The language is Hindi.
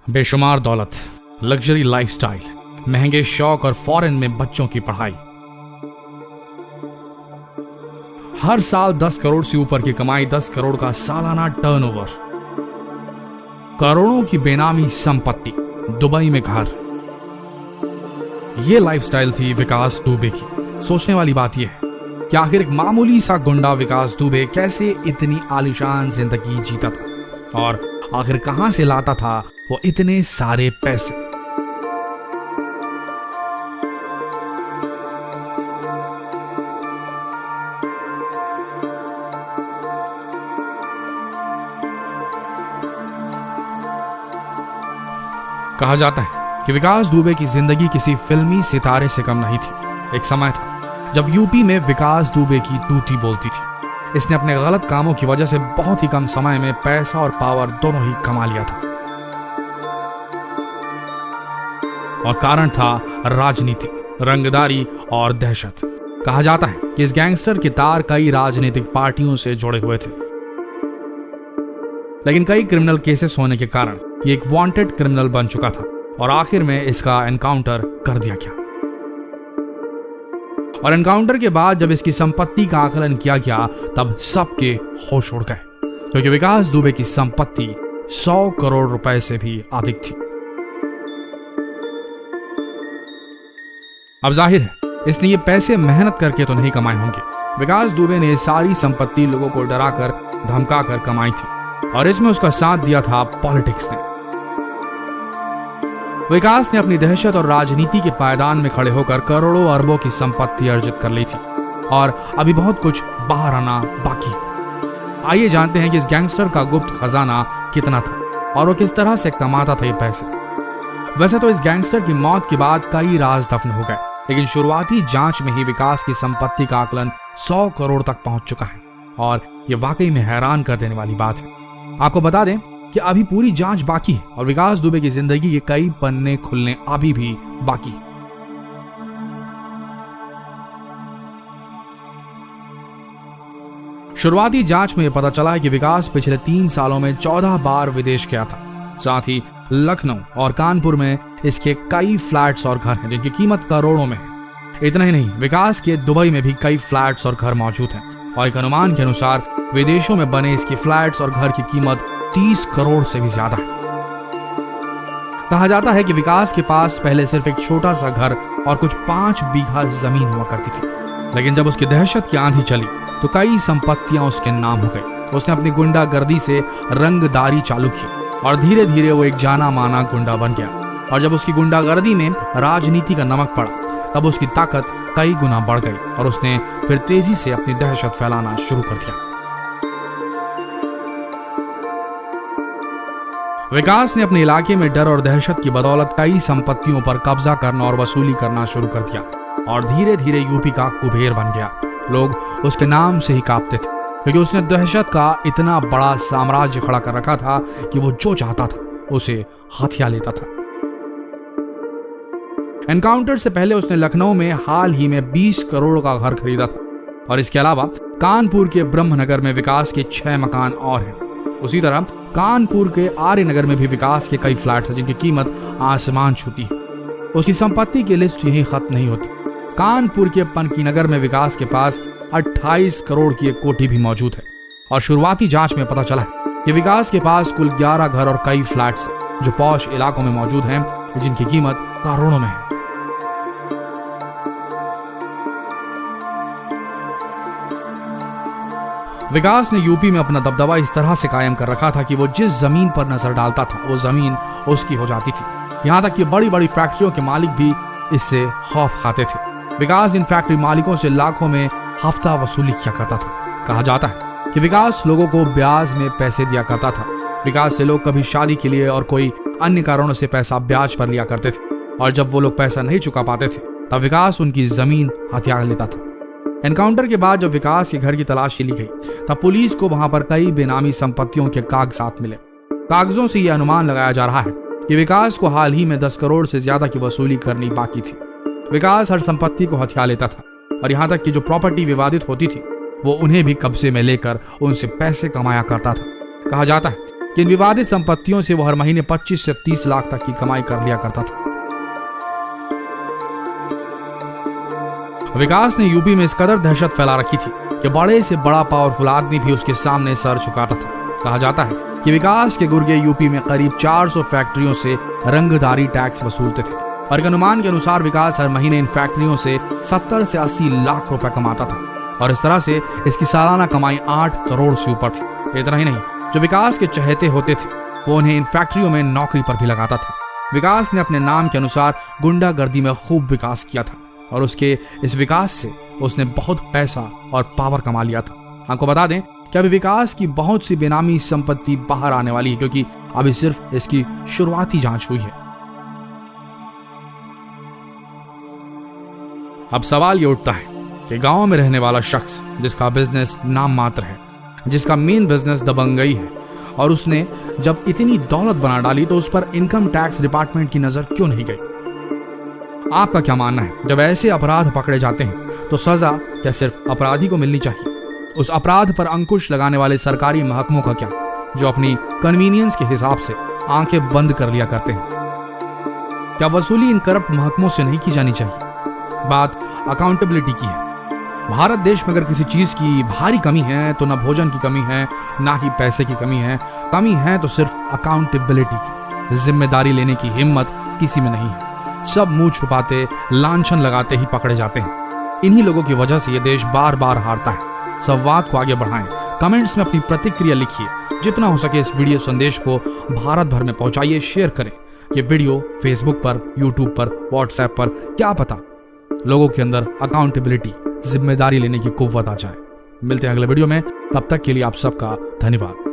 बेशुमार दौलत, लग्जरी लाइफस्टाइल, महंगे शौक और फॉरेन में बच्चों की पढ़ाई। हर साल 10 करोड़ से ऊपर की कमाई, 10 करोड़ का सालाना टर्नओवर, करोड़ों की बेनामी संपत्ति, दुबई में घर। यह लाइफस्टाइल थी विकास दुबे की। सोचने वाली बात यह है कि आखिर एक मामूली सा गुंडा विकास दुबे कैसे इतनी आलीशान जिंदगी जीता था और आखिर कहां से लाता था वो इतने सारे पैसे। कहा जाता है कि विकास दुबे की जिंदगी किसी फिल्मी सितारे से कम नहीं थी। एक समय था जब यूपी में विकास दुबे की तूती बोलती थी। इसने अपने गलत कामों की वजह से बहुत ही कम समय में पैसा और पावर दोनों ही कमा लिया था और कारण था राजनीति, रंगदारी और दहशत। कहा जाता है कि इस गैंगस्टर के तार कई राजनीतिक पार्टियों से जुड़े हुए थे, लेकिन कई क्रिमिनल केसेस होने के कारण ये एक वांटेड क्रिमिनल बन चुका था और आखिर में इसका एनकाउंटर कर दिया गया। और एनकाउंटर के बाद जब इसकी संपत्ति का आकलन किया गया तब सबके होश उड़ गए, क्योंकि विकास दुबे की संपत्ति 100 करोड़ रुपए से भी अधिक थी। अब जाहिर है इसने ये पैसे मेहनत करके तो नहीं कमाए होंगे। विकास दुबे ने सारी संपत्ति लोगों को डराकर धमकाकर कमाई थी और इसमें उसका साथ दिया था पॉलिटिक्स ने। विकास ने अपनी दहशत और राजनीति के पायदान में खड़े होकर करोड़ों अरबों की संपत्ति अर्जित कर ली थी और अभी बहुत कुछ बाहर आना बाकी। आइए जानते हैं कि इस गैंगस्टर का गुप्त खजाना कितना था और वो किस तरह से कमाता था ये पैसे। वैसे तो इस गैंगस्टर की मौत के बाद कई राज दफन हो गए, लेकिन शुरुआती जांच में ही विकास की संपत्ति का आकलन 100 करोड़ तक पहुंच चुका है और ये वाकई में हैरान कर देने वाली बात है। आपको बता दें कि अभी पूरी जांच बाकी है और विकास दुबे की जिंदगी के कई पन्ने खुलने अभी भी बाकी। शुरुआती जांच में यह पता चला है कि विकास पिछले 3 सालों में 14 बार विदेश गया था। साथ ही लखनऊ और कानपुर में इसके कई फ्लैट्स और घर हैं जिनकी कीमत करोड़ों में है। इतना ही नहीं, विकास के दुबई में भी कई फ्लैट्स और घर मौजूद हैं और एक अनुमान के अनुसार विदेशों में बने इसके फ्लैट्स और घर की कीमत 30 करोड़ से भी ज्यादा है। कहा जाता है कि विकास के पास पहले सिर्फ एक छोटा सा घर और कुछ 5 बीघा जमीन हुआ करती थी, लेकिन जब उसकी दहशत की आंधी चली तो कई संपत्तियां उसके नाम हो गई। उसने अपनी गुंडागर्दी से रंगदारी चालू की और धीरे धीरे वो एक जाना माना गुंडा बन गया। और जब उसकी गुंडागर्दी में राजनीति का नमक पड़ा तब उसकी ताकत कई गुना बढ़ गई और उसने फिर तेजी से अपनी दहशत फैलाना शुरू कर दिया। विकास ने अपने इलाके में डर और दहशत की बदौलत कई संपत्तियों पर कब्जा करना और वसूली करना शुरू कर दिया और धीरे धीरे यूपी का कुबेर बन गया। लोग उसके नाम से ही कांपते थे, क्योंकि उसने दहशत का इतना बड़ा साम्राज्य खड़ा कर रखा था कि वो जो चाहता था उसे हथिया लेता था। एनकाउंटर से पहले उसने लखनऊ में हाल ही में 20 करोड़ का घर खरीदा था और इसके अलावा कानपुर के ब्रह्मनगर में विकास के 6 मकान और हैं। उसी तरह कानपुर के आर्यनगर में भी विकास के कई फ्लैट्स हैं जिनकी कीमत आसमान छूती है। उसकी संपत्ति की लिस्ट यहीं खत्म नहीं होती। कानपुर के पनकीनगर में विकास के पास 28 करोड़ की एक कोठी भी मौजूद है और शुरुआती जांच में पता चला है कि विकास के पास कुल 11 घर और कई फ्लैट्स हैं जो पॉश इलाकों में मौजूद हैं जिनकी कीमत करोड़ों में है। विकास ने यूपी में अपना दबदबा इस तरह से कायम कर रखा था कि वो जिस जमीन पर नजर डालता था वो जमीन उसकी हो जाती थी। यहां तक कि बड़ी बड़ी फैक्ट्रियों के मालिक भी इससे खौफ खाते थे। विकास इन फैक्ट्री मालिकों से लाखों में हफ्ता वसूली किया करता था। कहा जाता है कि विकास लोगों को ब्याज में पैसे दिया करता था। विकास से लोग कभी शादी के लिए और कोई अन्य कारणों से पैसा ब्याज पर लिया करते थे और जब वो लोग पैसा नहीं चुका पाते थे तब विकास उनकी जमीन हथिया लेता था। एनकाउंटर के बाद जब विकास के घर की तलाशी ली गई तब पुलिस को वहां पर कई बेनामी संपत्तियों के कागजात मिले। कागजों से यह अनुमान लगाया जा रहा है कि विकास को हाल ही में 10 करोड़ से ज्यादा की वसूली करनी बाकी थी। विकास हर संपत्ति को हथिया लेता था और यहां तक कि जो प्रॉपर्टी विवादित होती थी वो उन्हें भी कब्जे में लेकर उनसे पैसे कमाया करता था। कहा जाता है कि इन विवादित संपत्तियों से वो हर महीने 25 से 30 लाख तक की कमाई कर लिया करता था। विकास ने यूपी में इस कदर दहशत फैला रखी थी कि बड़े से बड़ा पावरफुल आदमी भी उसके सामने सर झुकाता था। कहा जाता है कि विकास के गुर्गे यूपी में करीब 400 फैक्ट्रियों से रंगदारी टैक्स वसूलते थे और एक अनुमान के अनुसार विकास हर महीने इन फैक्ट्रियों से 70 से 80 लाख रुपए कमाता था और इस तरह से इसकी सालाना कमाई 8 करोड़ से ऊपर थी। इतना ही नहीं, जो विकास के चहेते होते थे वो उन्हें इन फैक्ट्रियों में नौकरी पर भी लगाता था। विकास ने अपने नाम के अनुसार गुंडागर्दी में खूब विकास किया था और उसके इस विकास से उसने बहुत पैसा और पावर कमा लिया था। आपको बता दें कि अभी विकास की बहुत सी बेनामी संपत्ति बाहर आने वाली है, क्योंकि अभी सिर्फ इसकी शुरुआती जांच हुई है। अब सवाल ये उठता है कि गांव में रहने वाला शख्स जिसका बिजनेस नाम मात्र है, जिसका मेन बिजनेस दबंगई है, और उसने जब इतनी दौलत बना डाली तो उस पर इनकम टैक्स डिपार्टमेंट की नजर क्यों नहीं गई? आपका क्या मानना है? जब ऐसे अपराध पकड़े जाते हैं तो सजा क्या सिर्फ अपराधी को मिलनी चाहिए? उस अपराध पर अंकुश लगाने वाले सरकारी महकमों का क्या, जो अपनी कन्वीनियंस के हिसाब से आंखें बंद कर लिया करते हैं? क्या वसूली इन करप्ट महकमों से नहीं की जानी चाहिए? बात अकाउंटेबिलिटी की है। भारत देश में अगर किसी चीज की भारी कमी है तो ना भोजन की कमी है, ना ही पैसे की कमी है तो सिर्फ अकाउंटेबिलिटी की। जिम्मेदारी लेने की हिम्मत किसी में नहीं है। सब मुंह छुपाते, लांछन लगाते ही पकड़े जाते हैं। इन्हीं लोगों की वजह से ये देश बार बार हारता है। संवाद को आगे बढ़ाएं, कमेंट्स में अपनी प्रतिक्रिया लिखिए। जितना हो सके इस वीडियो संदेश को भारत भर में पहुंचाइए, शेयर करें। ये वीडियो फेसबुक पर, यूट्यूब पर, व्हाट्सएप पर, क्या पता लोगों के अंदर अकाउंटेबिलिटी, जिम्मेदारी लेने की कुव्वत आ जाए। मिलते हैं अगले वीडियो में, तब तक के लिए आप सबका धन्यवाद।